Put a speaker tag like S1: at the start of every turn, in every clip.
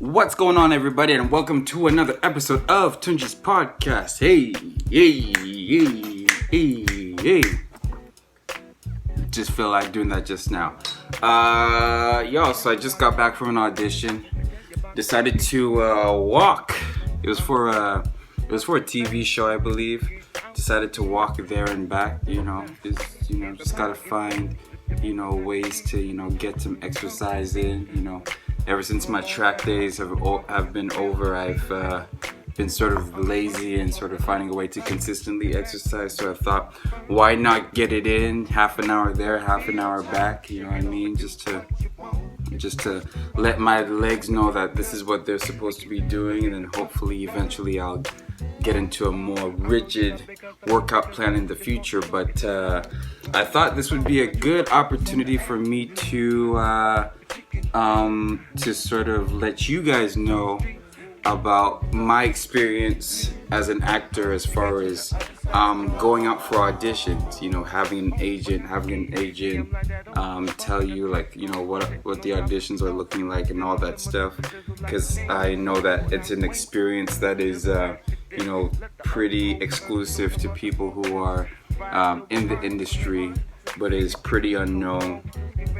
S1: What's going on, everybody, and welcome to another episode of Tunji's podcast. Hey, just feel like doing that just now. So I just got back from an audition. Decided to walk. It was for a TV show, I believe. Decided to walk there and back. Just gotta find ways to get some exercise in. Ever since my track days have been over, I've been sort of lazy and sort of finding a way to consistently exercise. So I thought, why not get it in? Half an hour there, half an hour back. You know what I mean? Just to let my legs know that this is what they're supposed to be doing, and then hopefully eventually I'll get into a more rigid workout plan in the future. But I thought this would be a good opportunity for me to sort of let you guys know about my experience as an actor, as far as going out for auditions, having an agent tell you what the auditions are looking like and all that stuff, because I know that it's an experience that is pretty exclusive to people who are in the industry, but is pretty unknown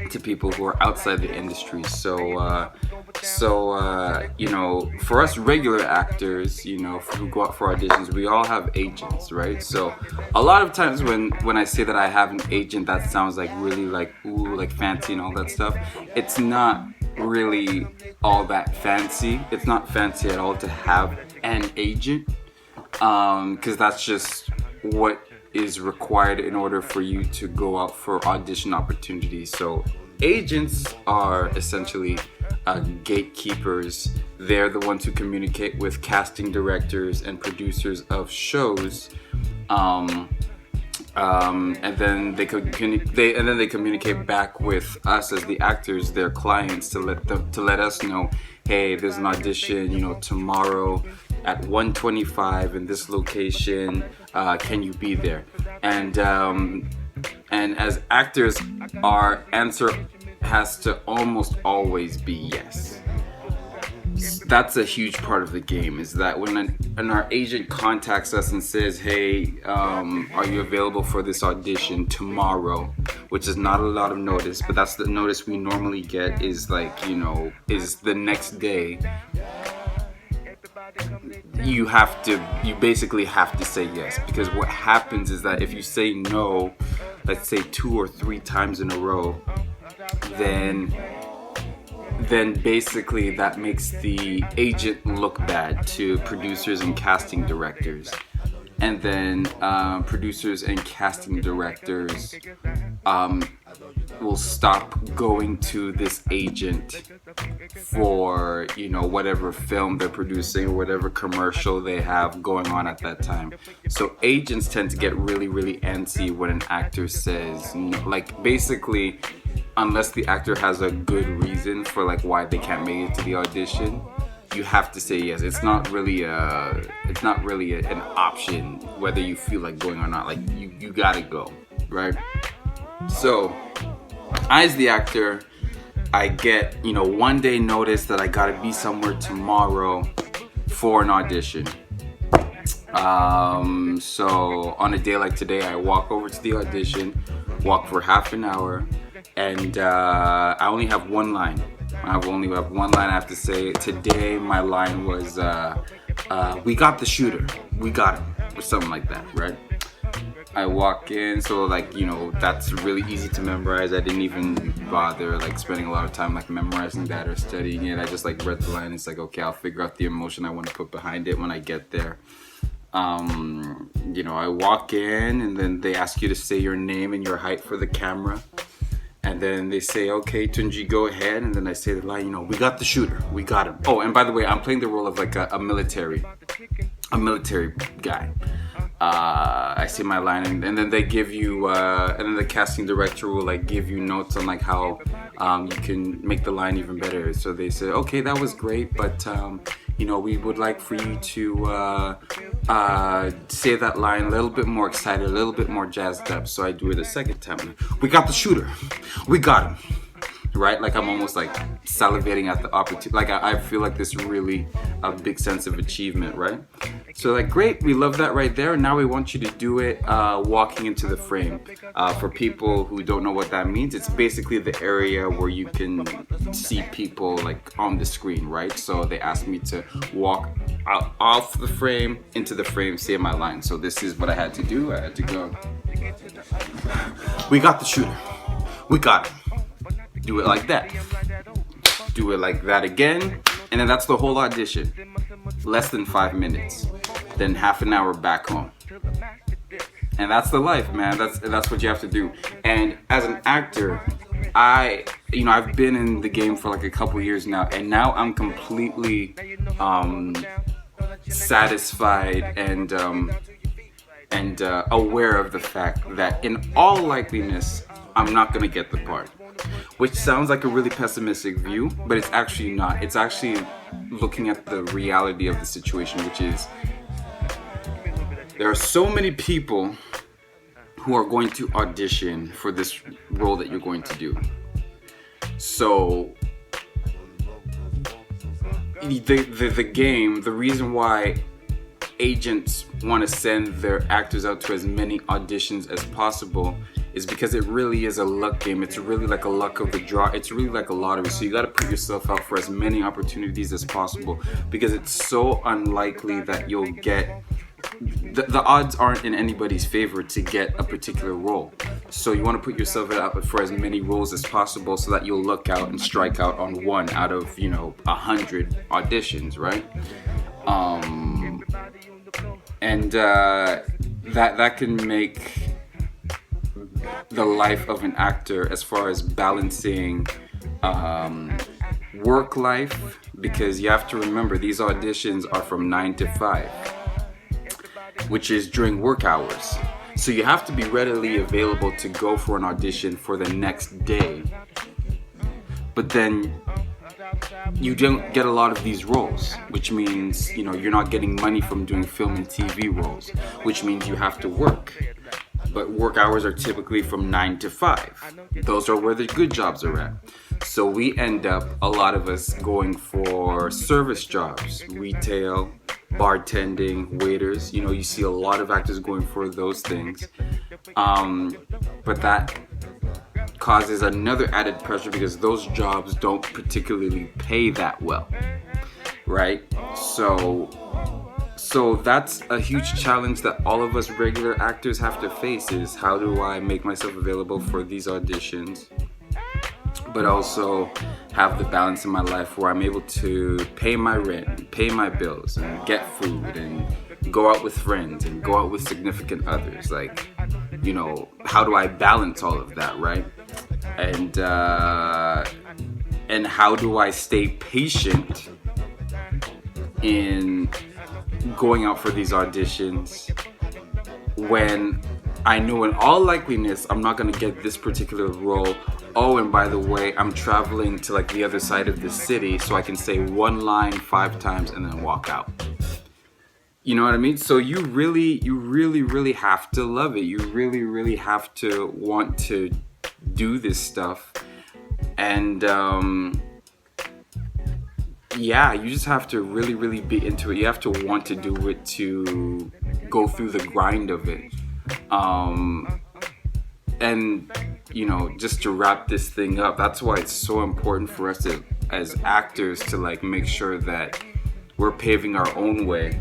S1: to people who are outside the industry. So for us regular actors, who go out for auditions, we all have agents, right? So a lot of times when I say that I have an agent, that sounds like really like fancy and all that stuff. It's not really all that fancy. It's not fancy at all to have an agent, because that's just what is required in order for you to go out for audition opportunities. So agents are essentially gatekeepers. They're the ones who communicate with casting directors and producers of shows, and then they communicate back with us as the actors, their clients, to let us know, hey, there's an audition, tomorrow at 1:25 in this location. Can you be there? And as actors, our answer has to almost always be yes. That's a huge part of the game, is that when our agent contacts us and says, hey, are you available for this audition tomorrow, which is not a lot of notice, but that's the notice we normally get, is is the next day. You basically have to say yes, because what happens is that if you say no, let's say 2 or 3 times in a row, then basically that makes the agent look bad to producers and casting directors. And then producers and casting directors will stop going to this agent for whatever film they're producing or whatever commercial they have going on at that time. So agents tend to get really, really antsy when an actor says no. Basically, unless the actor has a good reason for why they can't make it to the audition, you have to say yes. It's not really an option whether you feel like going or not. You gotta go, right? So I, as the actor, I get 1 day notice that I gotta be somewhere tomorrow for an audition. So on a day like today, I walk over to the audition, walk for half an hour, and I only have one line. I have to say. Today my line was, we got the shooter, we got him, or something like that, right? I walk in, so that's really easy to memorize. I didn't even bother spending a lot of time memorizing that or studying it. I just read the line. It's okay, I'll figure out the emotion I want to put behind it when I get there. I walk in, and then they ask you to say your name and your height for the camera. And then they say, okay, Tunji, go ahead. And then I say the line, we got the shooter, we got him. Oh, and by the way, I'm playing the role of a military guy. I say my line, and then they give you, and then the casting director will give you notes on how you can make the line even better. So they say, okay, that was great, but we would like for you to say that line a little bit more excited, a little bit more jazzed up. So I do it a second time. We got the shooter, we got him. right? Like I'm almost like salivating at the opportunity. Like I feel like this really a big sense of achievement, right? So like, great, we love that right there. Now we want you to do it walking into the frame. For people who don't know what that means, it's basically the area where you can see people like on the screen, right? So they asked me to walk out off the frame, into the frame, say my line. So this is what I had to do. I had to go. We got the shooter. We got him. Do it like that. Do it like that again. And then that's the whole audition. Less than 5 minutes. Then half an hour back home. And that's the life, man. That's what you have to do. And as an actor, I've been in the game for like a couple years now, and now I'm completely satisfied and aware of the fact that in all likeliness, I'm not gonna get the part. Which sounds like a really pessimistic view, but it's actually not. It's actually looking at the reality of the situation, which is there are so many people who are going to audition for this role that you're going to do. So the game, the reason why agents want to send their actors out to as many auditions as possible is because it really is a luck game. It's really like a luck of the draw. It's really like a lottery. So you got to put yourself out for as many opportunities as possible, because it's so unlikely that you'll get the odds aren't in anybody's favor to get a particular role. So you want to put yourself out for as many roles as possible so that you'll luck out and strike out on one out of 100 auditions, right? That can make the life of an actor, as far as balancing work life, because you have to remember these auditions are from 9 to 5, which is during work hours. So you have to be readily available to go for an audition for the next day. But then you don't get a lot of these roles, which means you're not getting money from doing film and TV roles, which means you have to work. But work hours are typically from 9 to 5. Those are where the good jobs are at. So we end up, a lot of us, going for service jobs, retail, bartending, waiters. You see a lot of actors going for those things. But that causes another added pressure because those jobs don't particularly pay that well, right? So that's a huge challenge that all of us regular actors have to face, is how do I make myself available for these auditions, but also have the balance in my life where I'm able to pay my rent, pay my bills, and get food, and go out with friends, and go out with significant others. Like, how do I balance all of that, right? And how do I stay patient in going out for these auditions when I know in all likeliness I'm not going to get this particular role. Oh, and by the way, I'm traveling to like the other side of the city so I can say one line 5 times and then walk out. You know what I mean? So you really have to love it. You really have to want to do this stuff. And you just have to really be into it. You have to want to do it, to go through the grind of it. And just to wrap this thing up, that's why it's so important for us to, as actors, to like make sure that we're paving our own way,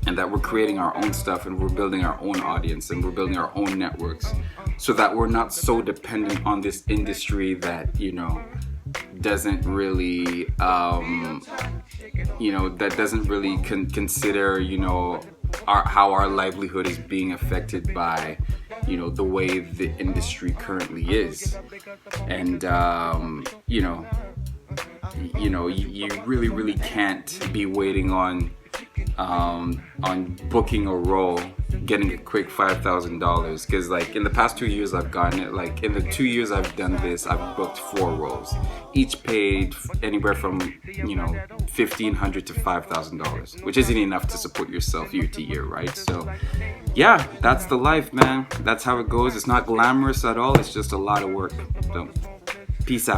S1: and that we're creating our own stuff, and we're building our own audience, and we're building our own networks, so that we're not so dependent on this industry that doesn't really that doesn't really consider how our livelihood is being affected by the way the industry currently is. And you really can't be waiting on booking a role, getting a quick $5,000, because like in the past 2 years I've gotten it. Like in the 2 years I've done this, I've booked 4 roles, each paid anywhere from $1,500 to $5,000, which isn't enough to support yourself year to year, right? So yeah, that's the life, man. That's how it goes. It's not glamorous at all. It's just a lot of work. So peace out.